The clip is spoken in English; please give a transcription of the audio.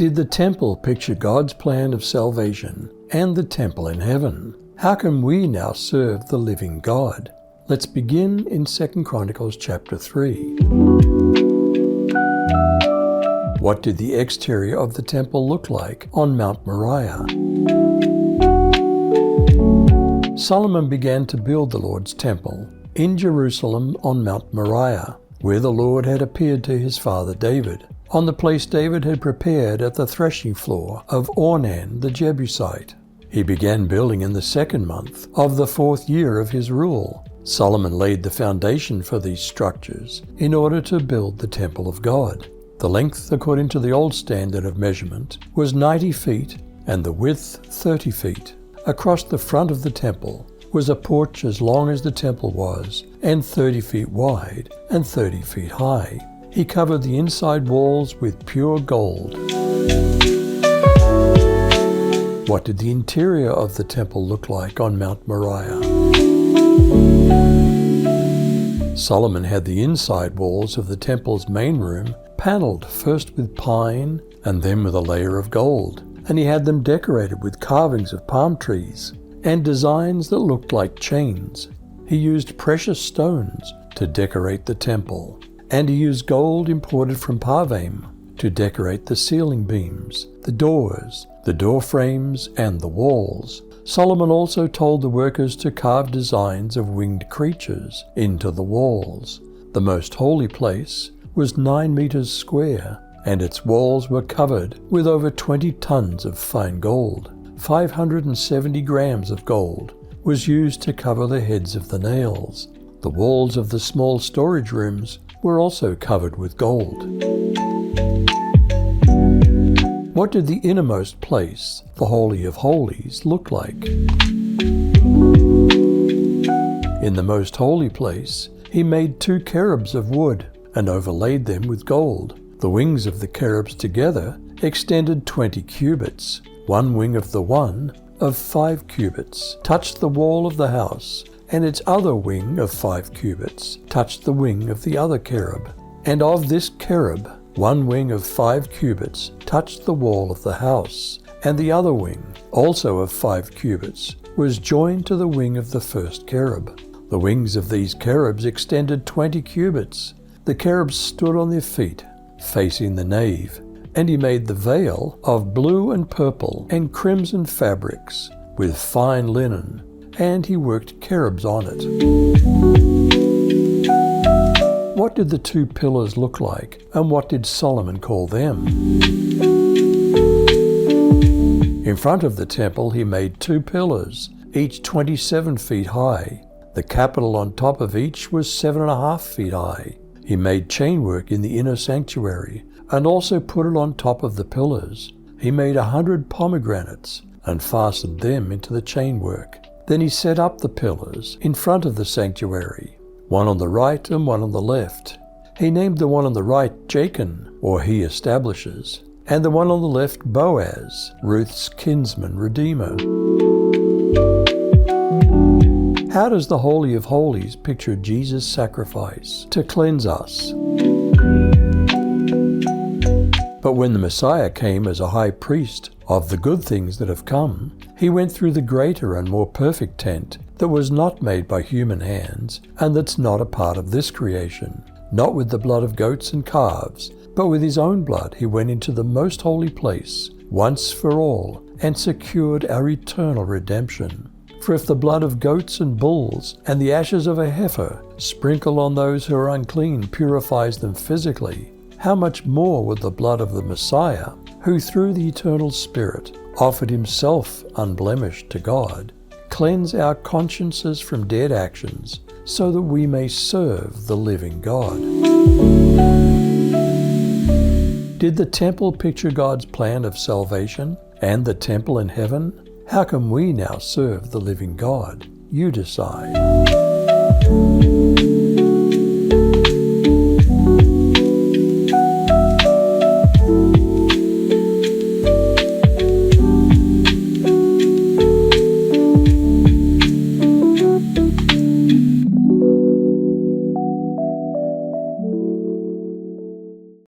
Did the temple picture God's plan of salvation and the temple in heaven? How can we now serve the living God? Let's begin in 2 Chronicles chapter 3. What did the exterior of the temple look like on Mount Moriah? Solomon began to build the Lord's temple in Jerusalem on Mount Moriah, where the Lord had appeared to his father David, on the place David had prepared at the threshing floor of Ornan the Jebusite. He began building in the 2nd month of the 4th year of his rule. Solomon laid the foundation for these structures in order to build the temple of God. The length, according to the old standard of measurement, was 90 feet and the width 30 feet. Across the front of the temple was a porch as long as the temple was, and 30 feet wide and 30 feet high. He covered the inside walls with pure gold. What did the interior of the temple look like on Mount Moriah? Solomon had the inside walls of the temple's main room paneled first with pine and then with a layer of gold, and he had them decorated with carvings of palm trees and designs that looked like chains. He used precious stones to decorate the temple, and he used gold imported from Parvaim to decorate the ceiling beams, the doors, the door frames, and the walls. Solomon also told the workers to carve designs of winged creatures into the walls. The most holy place was 9 meters square, and its walls were covered with over 20 tons of fine gold. 570 grams of gold was used to cover the heads of the nails. The walls of the small storage rooms were also covered with gold. What did the innermost place, the Holy of Holies, look like? In the most holy place, he made 2 cherubs of wood and overlaid them with gold. The wings of the cherubs together extended 20 cubits. One wing of the one of 5 cubits touched the wall of the house, and its other wing of 5 cubits touched the wing of the other cherub. And of this cherub, one wing of 5 cubits touched the wall of the house, and the other wing, also of 5 cubits, was joined to the wing of the first cherub. The wings of these cherubs extended 20 cubits. The cherubs stood on their feet, facing the nave, and he made the veil of blue and purple and crimson fabrics with fine linen, and he worked cherubs on it. What did the 2 pillars look like, and what did Solomon call them? In front of the temple he made 2 pillars, each 27 feet high. The capital on top of each was 7.5 feet high. He made chainwork in the inner sanctuary, and also put it on top of the pillars. He made 100 pomegranates, and fastened them into the chainwork. Then he set up the pillars in front of the sanctuary, one on the right and one on the left. He named the one on the right Jachin, or he establishes, and the one on the left Boaz, Ruth's kinsman redeemer. How does the Holy of Holies picture Jesus' sacrifice to cleanse us? But when the Messiah came as a high priest of the good things that have come, he went through the greater and more perfect tent that was not made by human hands, and that's not a part of this creation. Not with the blood of goats and calves, but with his own blood he went into the most holy place once for all, and secured our eternal redemption. For if the blood of goats and bulls and the ashes of a heifer sprinkled on those who are unclean purifies them physically, how much more would the blood of the Messiah, who through the eternal Spirit offered himself unblemished to God, cleanse our consciences from dead actions, so that we may serve the living God? Did the temple picture God's plan of salvation and the temple in heaven? How can we now serve the living God? You decide.